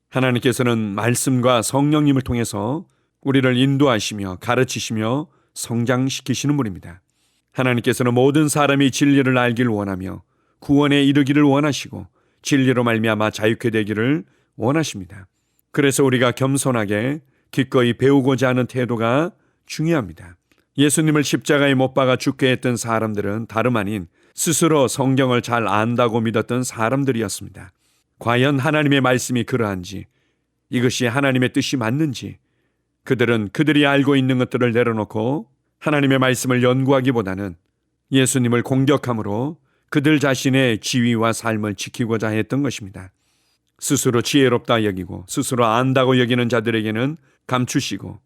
하나님께서는 말씀과 성령님을 통해서 우리를 인도하시며 가르치시며 성장시키시는 분입니다. 하나님께서는 모든 사람이 진리를 알기를 원하며 구원에 이르기를 원하시고 진리로 말미암아 자유케 되기를 원하십니다. 그래서 우리가 겸손하게 기꺼이 배우고자 하는 태도가 중요합니다. 예수님을 십자가에 못 박아 죽게 했던 사람들은 다름 아닌 스스로 성경을 잘 안다고 믿었던 사람들이었습니다. 과연 하나님의 말씀이 그러한지, 이것이 하나님의 뜻이 맞는지 그들은 그들이 알고 있는 것들을 내려놓고 하나님의 말씀을 연구하기보다는 예수님을 공격함으로 그들 자신의 지위와 삶을 지키고자 했던 것입니다. 스스로 지혜롭다 여기고 스스로 안다고 여기는 자들에게는 감추시고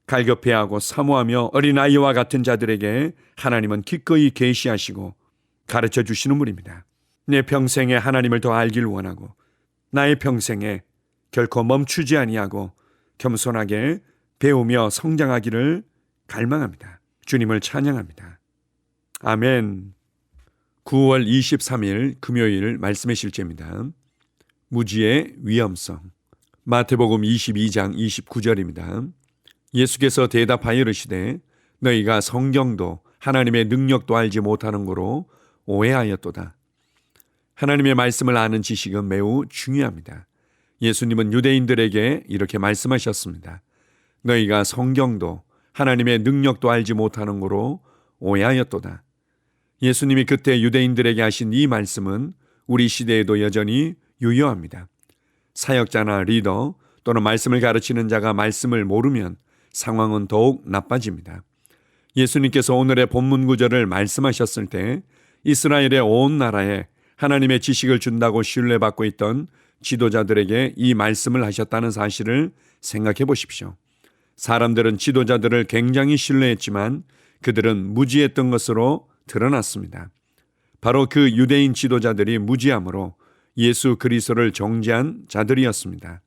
갈급해하고 사모하며 어린아이와 같은 자들에게 하나님은 기꺼이 계시하시고 가르쳐 주시는 분입니다. 내 평생에 하나님을 더 알기를 원하고 나의 평생에 결코 멈추지 아니하고 겸손하게 배우며 성장하기를 갈망합니다. 주님을 찬양합니다. 아멘. 9월 23일 금요일 말씀의 실제입니다. 무지의 위험성. 마태복음 22장 29절입니다. 예수께서 대답하여 이르시되 너희가 성경도 하나님의 능력도 알지 못하는 거로 오해하였도다. 하나님의 말씀을 아는 지식은 매우 중요합니다. 예수님은 유대인들에게 이렇게 말씀하셨습니다. 너희가 성경도 하나님의 능력도 알지 못하는 거로 오해하였도다. 예수님이 그때 유대인들에게 하신 이 말씀은 우리 시대에도 여전히 유효합니다. 사역자나 리더 또는 말씀을 가르치는 자가 말씀을 모르면 상황은 더욱 나빠집니다. 예수님께서 오늘의 본문 구절을 말씀하셨을 때 이스라엘의 온 나라에 하나님의 지식을 준다고 신뢰받고 있던 지도자들에게 이 말씀을 하셨다는 사실을 생각해 보십시오. 사람들은 지도자들을 굉장히 신뢰했지만 그들은 무지했던 것으로 드러났습니다. 바로 그 유대인 지도자들이 무지함으로 예수 그리스도를 정죄한 자들이었습니다.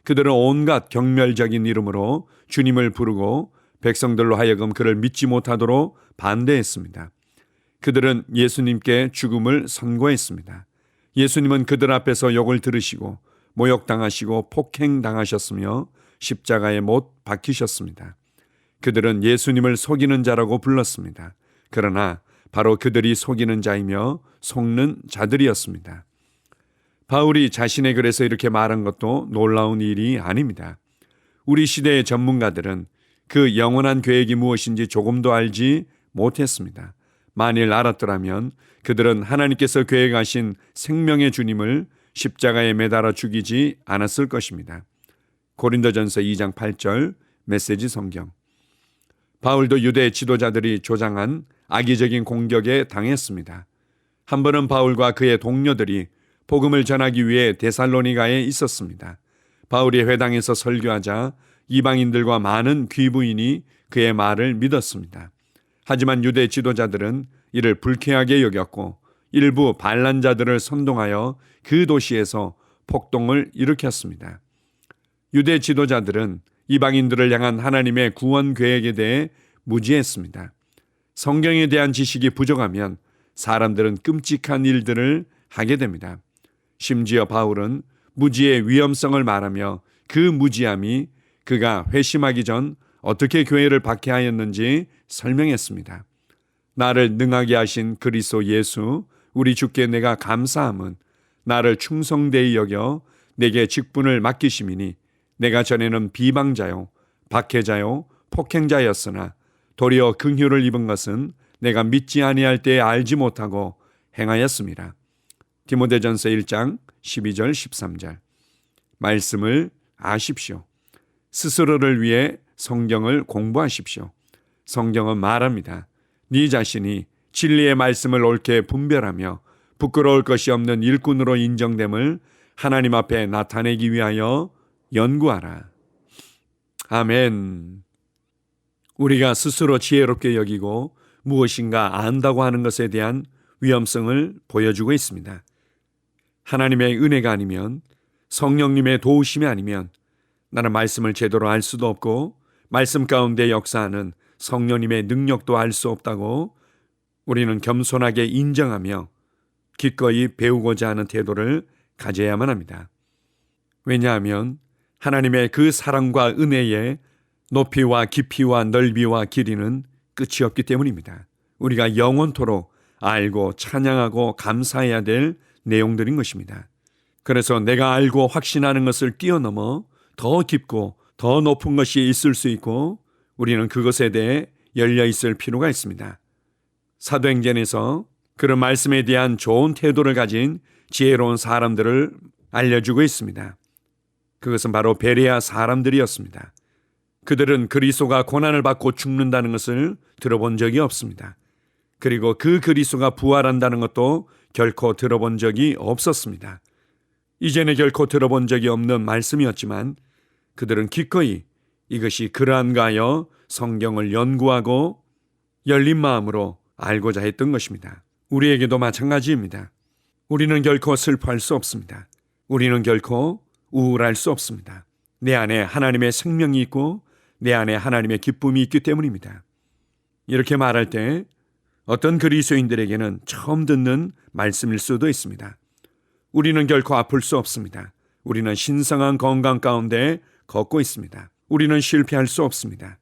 그들은 온갖 경멸적인 이름으로 주님을 부르고 백성들로 하여금 그를 믿지 못하도록 반대했습니다. 그들은 예수님께 죽음을 선고했습니다. 예수님은 그들 앞에서 욕을 들으시고 모욕당하시고 폭행당하셨으며 십자가에 못 박히셨습니다. 그들은 예수님을 속이는 자라고 불렀습니다. 그러나 바로 그들이 속이는 자이며 속는 자들이었습니다. 바울이 자신의 글에서 이렇게 말한 것도 놀라운 일이 아닙니다. 우리 시대의 전문가들은 그 영원한 계획이 무엇인지 조금도 알지 못했습니다. 만일 알았더라면 그들은 하나님께서 계획하신 생명의 주님을 십자가에 매달아 죽이지 않았을 것입니다. 고린도전서 2장 8절 메시지 성경. 바울도 유대 지도자들이 조장한 악의적인 공격에 당했습니다. 한 번은 바울과 그의 동료들이 복음을 전하기 위해 데살로니가에 있었습니다. 바울이 회당에서 설교하자 이방인들과 많은 귀부인이 그의 말을 믿었습니다. 하지만 유대 지도자들은 이를 불쾌하게 여겼고 일부 반란자들을 선동하여 그 도시에서 폭동을 일으켰습니다. 유대 지도자들은 이방인들을 향한 하나님의 구원 계획에 대해 무지했습니다. 성경에 대한 지식이 부족하면 사람들은 끔찍한 일들을 하게 됩니다. 심지어 바울은 무지의 위험성을 말하며 그 무지함이 그가 회심하기 전 어떻게 교회를 박해하였는지 설명했습니다. 나를 능하게 하신 그리스도 예수 우리 주께 내가 감사함은 나를 충성되이 여겨 내게 직분을 맡기심이니 내가 전에는 비방자요 박해자요 폭행자였으나 도리어 긍휼을 입은 것은 내가 믿지 아니할 때에 알지 못하고 행하였습니다. 디모데전서 1장 12절 13절. 말씀을 아십시오. 스스로를 위해 성경을 공부하십시오. 성경은 말합니다. 네 자신이 진리의 말씀을 옳게 분별하며 부끄러울 것이 없는 일꾼으로 인정됨을 하나님 앞에 나타내기 위하여 연구하라. 아멘. 우리가 스스로 지혜롭게 여기고 무엇인가 안다고 하는 것에 대한 위험성을 보여주고 있습니다. 하나님의 은혜가 아니면, 성령님의 도우심이 아니면 나는 말씀을 제대로 알 수도 없고 말씀 가운데 역사하는 성령님의 능력도 알 수 없다고 우리는 겸손하게 인정하며 기꺼이 배우고자 하는 태도를 가져야만 합니다. 왜냐하면 하나님의 그 사랑과 은혜의 높이와 깊이와 넓이와 길이는 끝이 없기 때문입니다. 우리가 영원토록 알고 찬양하고 감사해야 될 내용들인 것입니다. 그래서 내가 알고 확신하는 것을 뛰어넘어 더 깊고 더 높은 것이 있을 수 있고 우리는 그것에 대해 열려 있을 필요가 있습니다. 사도행전에서 그런 말씀에 대한 좋은 태도를 가진 지혜로운 사람들을 알려주고 있습니다. 그것은 바로 베레아 사람들이었습니다. 그들은 그리스도가 고난을 받고 죽는다는 것을 들어본 적이 없습니다. 그리고 그 그리스도가 부활한다는 것도 결코 들어본 적이 없었습니다. 이전에 결코 들어본 적이 없는 말씀이었지만 그들은 기꺼이 이것이 그러한가 하여 성경을 연구하고 열린 마음으로 알고자 했던 것입니다. 우리에게도 마찬가지입니다. 우리는 결코 슬퍼할 수 없습니다. 우리는 결코 우울할 수 없습니다. 내 안에 하나님의 생명이 있고 내 안에 하나님의 기쁨이 있기 때문입니다. 이렇게 말할 때 어떤 그리스도인들에게는 처음 듣는 말씀일 수도 있습니다. 우리는 결코 아플 수 없습니다. 우리는 신성한 건강 가운데 걷고 있습니다. 우리는 실패할 수 없습니다.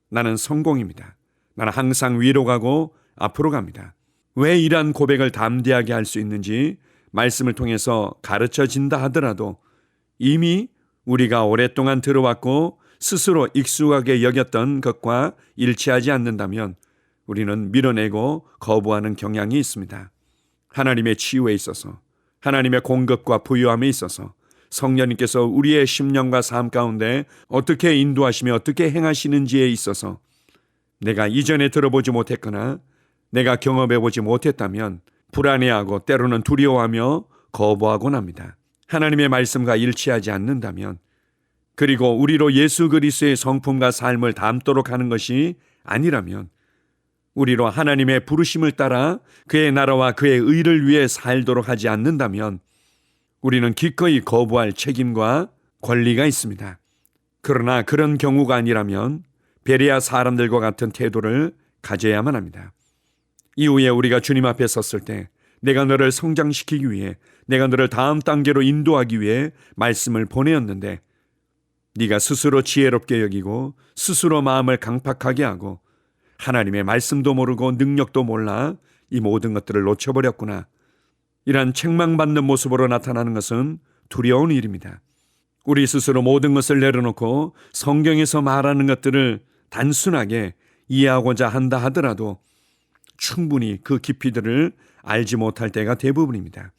나는 성공입니다. 나는 항상 위로 가고 앞으로 갑니다. 왜 이러한 고백을 담대하게 할 수 있는지 말씀을 통해서 가르쳐진다 하더라도 이미 우리가 오랫동안 들어왔고 스스로 익숙하게 여겼던 것과 일치하지 않는다면 우리는 밀어내고 거부하는 경향이 있습니다. 하나님의 치유에 있어서, 하나님의 공급과 부유함에 있어서 성령님께서 우리의 심령과 삶 가운데 어떻게 인도하시며 어떻게 행하시는지에 있어서 내가 이전에 들어보지 못했거나 내가 경험해보지 못했다면 불안해하고 때로는 두려워하며 거부하곤 합니다. 하나님의 말씀과 일치하지 않는다면, 그리고 우리로 예수 그리스도의 성품과 삶을 담도록 하는 것이 아니라면, 우리로 하나님의 부르심을 따라 그의 나라와 그의 의를 위해 살도록 하지 않는다면 우리는 기꺼이 거부할 책임과 권리가 있습니다. 그러나 그런 경우가 아니라면 베레아 사람들과 같은 태도를 가져야만 합니다. 이후에 우리가 주님 앞에 섰을 때 내가 너를 성장시키기 위해, 내가 너를 다음 단계로 인도하기 위해 말씀을 보내었는데 네가 스스로 지혜롭게 여기고 스스로 마음을 강팍하게 하고 하나님의 말씀도 모르고 능력도 몰라 이 모든 것들을 놓쳐버렸구나. 이러한 책망받는 모습으로 나타나는 것은 두려운 일입니다. 우리 스스로 모든 것을 내려놓고 성경에서 말하는 것들을 단순하게 이해하고자 한다 하더라도 충분히 그 깊이들을 알지 못할 때가 대부분입니다.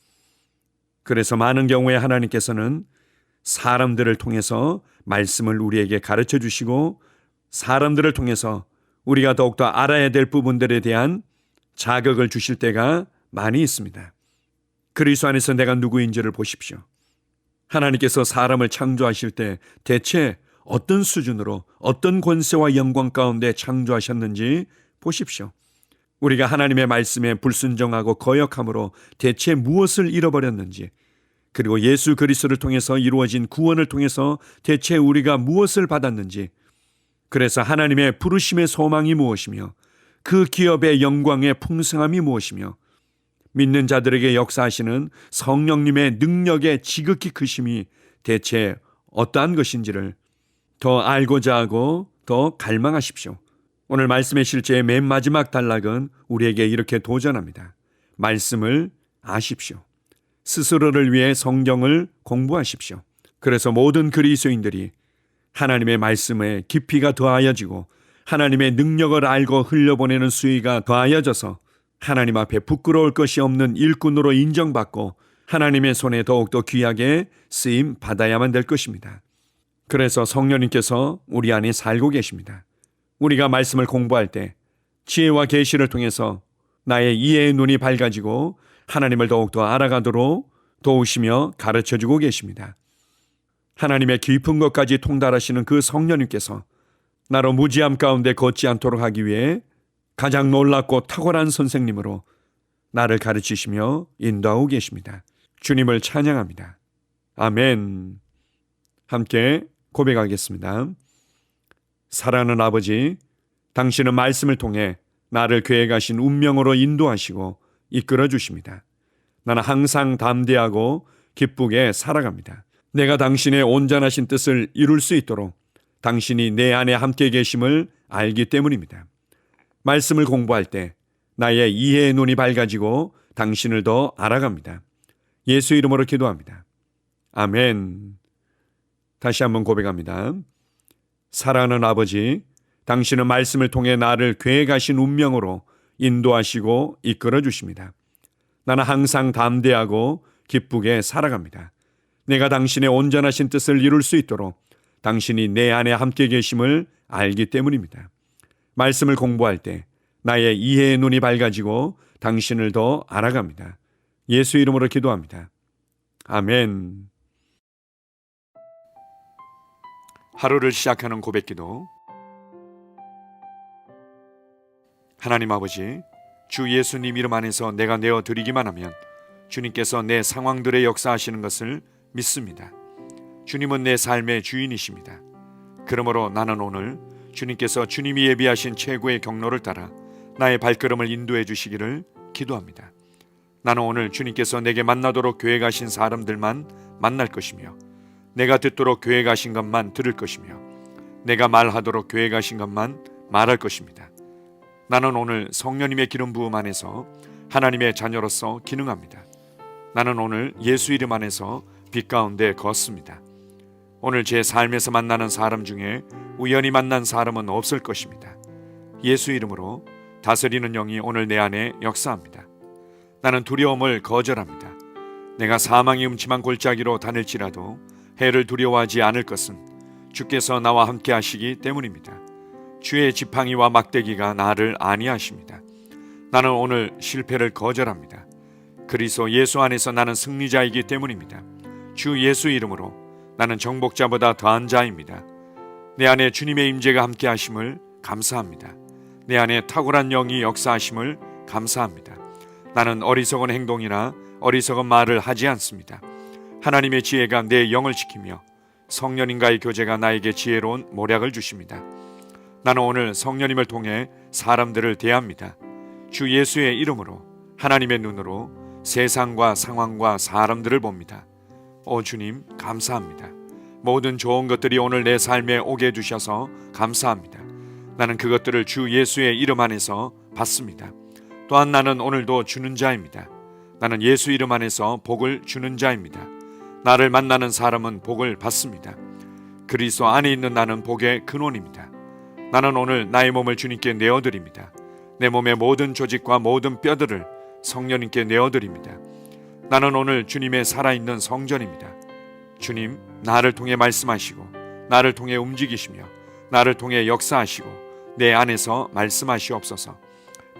그래서 많은 경우에 하나님께서는 사람들을 통해서 말씀을 우리에게 가르쳐 주시고 사람들을 통해서 우리가 더욱더 알아야 될 부분들에 대한 자극을 주실 때가 많이 있습니다. 그리스도 안에서 내가 누구인지를 보십시오. 하나님께서 사람을 창조하실 때 대체 어떤 수준으로 어떤 권세와 영광 가운데 창조하셨는지 보십시오. 우리가 하나님의 말씀에 불순종하고 거역함으로 대체 무엇을 잃어버렸는지, 그리고 예수 그리스도를 통해서 이루어진 구원을 통해서 대체 우리가 무엇을 받았는지, 그래서 하나님의 부르심의 소망이 무엇이며 그 기업의 영광의 풍성함이 무엇이며 믿는 자들에게 역사하시는 성령님의 능력의 지극히 크심이 대체 어떠한 것인지를 더 알고자 하고 더 갈망하십시오. 오늘 말씀의 실제의 맨 마지막 단락은 우리에게 이렇게 도전합니다. 말씀을 아십시오. 스스로를 위해 성경을 공부하십시오. 그래서 모든 그리스도인들이 하나님의 말씀에 깊이가 더하여지고 하나님의 능력을 알고 흘려보내는 수위가 더하여져서 하나님 앞에 부끄러울 것이 없는 일꾼으로 인정받고 하나님의 손에 더욱더 귀하게 쓰임 받아야만 될 것입니다. 그래서 성령님께서 우리 안에 살고 계십니다. 우리가 말씀을 공부할 때 지혜와 계시를 통해서 나의 이해의 눈이 밝아지고 하나님을 더욱더 알아가도록 도우시며 가르쳐주고 계십니다. 하나님의 깊은 것까지 통달하시는 그 성령님께서 나로 무지함 가운데 걷지 않도록 하기 위해 가장 놀랍고 탁월한 선생님으로 나를 가르치시며 인도하고 계십니다. 주님을 찬양합니다. 아멘. 함께 고백하겠습니다. 사랑하는 아버지, 당신은 말씀을 통해 나를 계획하신 운명으로 인도하시고 이끌어 주십니다. 나는 항상 담대하고 기쁘게 살아갑니다. 내가 당신의 온전하신 뜻을 이룰 수 있도록 당신이 내 안에 함께 계심을 알기 때문입니다. 말씀을 공부할 때 나의 이해의 눈이 밝아지고 당신을 더 알아갑니다. 예수 이름으로 기도합니다. 아멘. 다시 한번 고백합니다. 사랑하는 아버지, 당신은 말씀을 통해 나를 계획하신 운명으로 인도하시고 이끌어 주십니다. 나는 항상 담대하고 기쁘게 살아갑니다. 내가 당신의 온전하신 뜻을 이룰 수 있도록 당신이 내 안에 함께 계심을 알기 때문입니다. 말씀을 공부할 때 나의 이해의 눈이 밝아지고 당신을 더 알아갑니다. 예수 이름으로 기도합니다. 아멘. 하루를 시작하는 고백기도. 하나님 아버지, 주 예수님 이름 안에서 내가 내어드리기만 하면 주님께서 내 상황들의 역사하시는 것을 믿습니다. 주님은 내 삶의 주인이십니다. 그러므로 나는 오늘 주님께서 주님이 예비하신 최고의 경로를 따라 나의 발걸음을 인도해 주시기를 기도합니다. 나는 오늘 주님께서 내게 만나도록 계획하신 사람들만 만날 것이며, 내가 듣도록 계획하신 것만 들을 것이며, 내가 말하도록 계획하신 것만 말할 것입니다. 나는 오늘 성령님의 기름 부음 안에서 하나님의 자녀로서 기능합니다. 나는 오늘 예수 이름 안에서 빛 가운데 걷습니다. 오늘 제 삶에서 만나는 사람 중에 우연히 만난 사람은 없을 것입니다. 예수 이름으로 다스리는 영이 오늘 내 안에 역사합니다. 나는 두려움을 거절합니다. 내가 사망의 음침한 골짜기로 다닐지라도 해를 두려워하지 않을 것은 주께서 나와 함께 하시기 때문입니다. 주의 지팡이와 막대기가 나를 안위하십니다. 나는 오늘 실패를 거절합니다. 그리스도 예수 안에서 나는 승리자이기 때문입니다. 주 예수 이름으로 나는 정복자보다 더한 자입니다. 내 안에 주님의 임재가 함께 하심을 감사합니다. 내 안에 탁월한 영이 역사하심을 감사합니다. 나는 어리석은 행동이나 어리석은 말을 하지 않습니다. 하나님의 지혜가 내 영을 지키며 성령님과의 교제가 나에게 지혜로운 모략을 주십니다. 나는 오늘 성령님을 통해 사람들을 대합니다. 주 예수의 이름으로 하나님의 눈으로 세상과 상황과 사람들을 봅니다. 오 주님, 감사합니다. 모든 좋은 것들이 오늘 내 삶에 오게 해주셔서 감사합니다. 나는 그것들을 주 예수의 이름 안에서 받습니다. 또한 나는 오늘도 주는 자입니다. 나는 예수 이름 안에서 복을 주는 자입니다. 나를 만나는 사람은 복을 받습니다. 그리스도 안에 있는 나는 복의 근원입니다. 나는 오늘 나의 몸을 주님께 내어드립니다. 내 몸의 모든 조직과 모든 뼈들을 성령님께 내어드립니다. 나는 오늘 주님의 살아있는 성전입니다. 주님, 나를 통해 말씀하시고 나를 통해 움직이시며 나를 통해 역사하시고 내 안에서 말씀하시옵소서.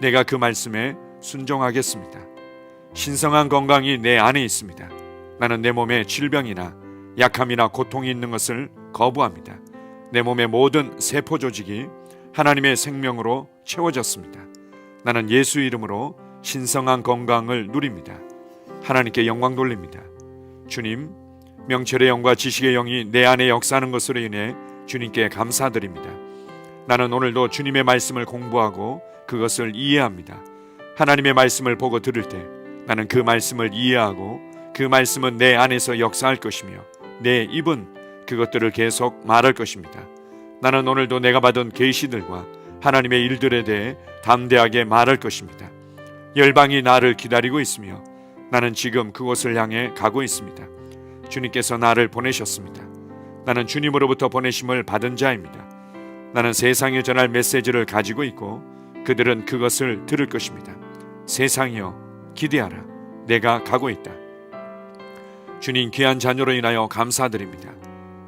내가 그 말씀에 순종하겠습니다. 신성한 건강이 내 안에 있습니다. 나는 내 몸에 질병이나 약함이나 고통이 있는 것을 거부합니다. 내 몸의 모든 세포 조직이 하나님의 생명으로 채워졌습니다. 나는 예수 이름으로 신성한 건강을 누립니다. 하나님께 영광 돌립니다. 주님, 명철의 영과 지식의 영이 내 안에 역사하는 것으로 인해 주님께 감사드립니다. 나는 오늘도 주님의 말씀을 공부하고 그것을 이해합니다. 하나님의 말씀을 보고 들을 때 나는 그 말씀을 이해하고 그 말씀은 내 안에서 역사할 것이며 내 입은 그것들을 계속 말할 것입니다. 나는 오늘도 내가 받은 계시들과 하나님의 일들에 대해 담대하게 말할 것입니다. 열방이 나를 기다리고 있으며 나는 지금 그곳을 향해 가고 있습니다. 주님께서 나를 보내셨습니다. 나는 주님으로부터 보내심을 받은 자입니다. 나는 세상에 전할 메시지를 가지고 있고 그들은 그것을 들을 것입니다. 세상이여 기대하라. 내가 가고 있다. 주님 귀한 자녀로 인하여 감사드립니다.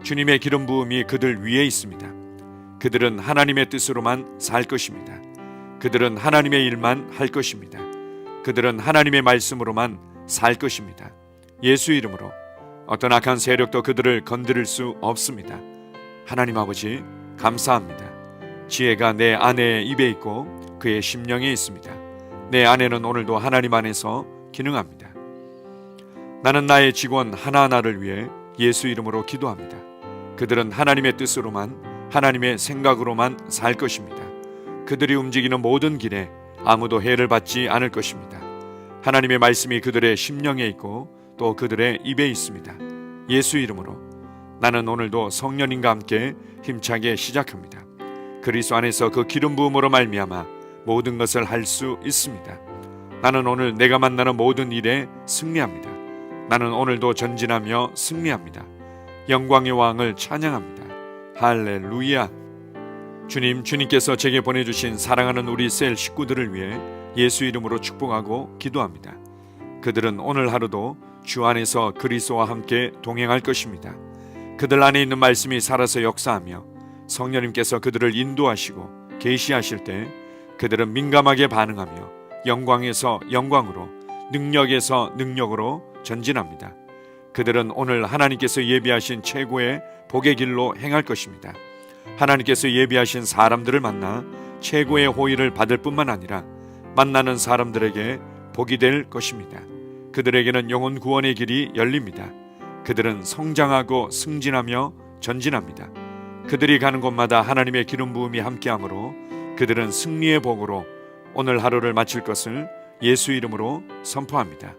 주님의 기름 부음이 그들 위에 있습니다. 그들은 하나님의 뜻으로만 살 것입니다. 그들은 하나님의 일만 할 것입니다. 그들은 하나님의 말씀으로만 살 것입니다. 예수 이름으로 어떤 악한 세력도 그들을 건드릴 수 없습니다. 하나님 아버지 감사합니다. 지혜가 내 아내의 입에 있고 그의 심령에 있습니다. 내 아내는 오늘도 하나님 안에서 기능합니다. 나는 나의 직원 하나하나를 위해 예수 이름으로 기도합니다. 그들은 하나님의 뜻으로만 하나님의 생각으로만 살 것입니다. 그들이 움직이는 모든 길에 아무도 해를 받지 않을 것입니다. 하나님의 말씀이 그들의 심령에 있고 또 그들의 입에 있습니다. 예수 이름으로 나는 오늘도 성령님과 함께 힘차게 시작합니다. 그리스도 안에서 그 기름 부음으로 말미암아 모든 것을 할 수 있습니다. 나는 오늘 내가 만나는 모든 일에 승리합니다. 나는 오늘도 전진하며 승리합니다. 영광의 왕을 찬양합니다. 할렐루야. 주님께서 제게 보내주신 사랑하는 우리 셀 식구들을 위해 예수 이름으로 축복하고 기도합니다. 그들은 오늘 하루도 주 안에서 그리스도와 함께 동행할 것입니다. 그들 안에 있는 말씀이 살아서 역사하며 성령님께서 그들을 인도하시고 계시하실 때 그들은 민감하게 반응하며 영광에서 영광으로, 능력에서 능력으로 전진합니다. 그들은 오늘 하나님께서 예비하신 최고의 복의 길로 행할 것입니다. 하나님께서 예비하신 사람들을 만나 최고의 호의를 받을 뿐만 아니라 만나는 사람들에게 복이 될 것입니다. 그들에게는 영혼 구원의 길이 열립니다. 그들은 성장하고 승진하며 전진합니다. 그들이 가는 곳마다 하나님의 기름 부음이 함께하므로 그들은 승리의 복으로 오늘 하루를 마칠 것을 예수 이름으로 선포합니다.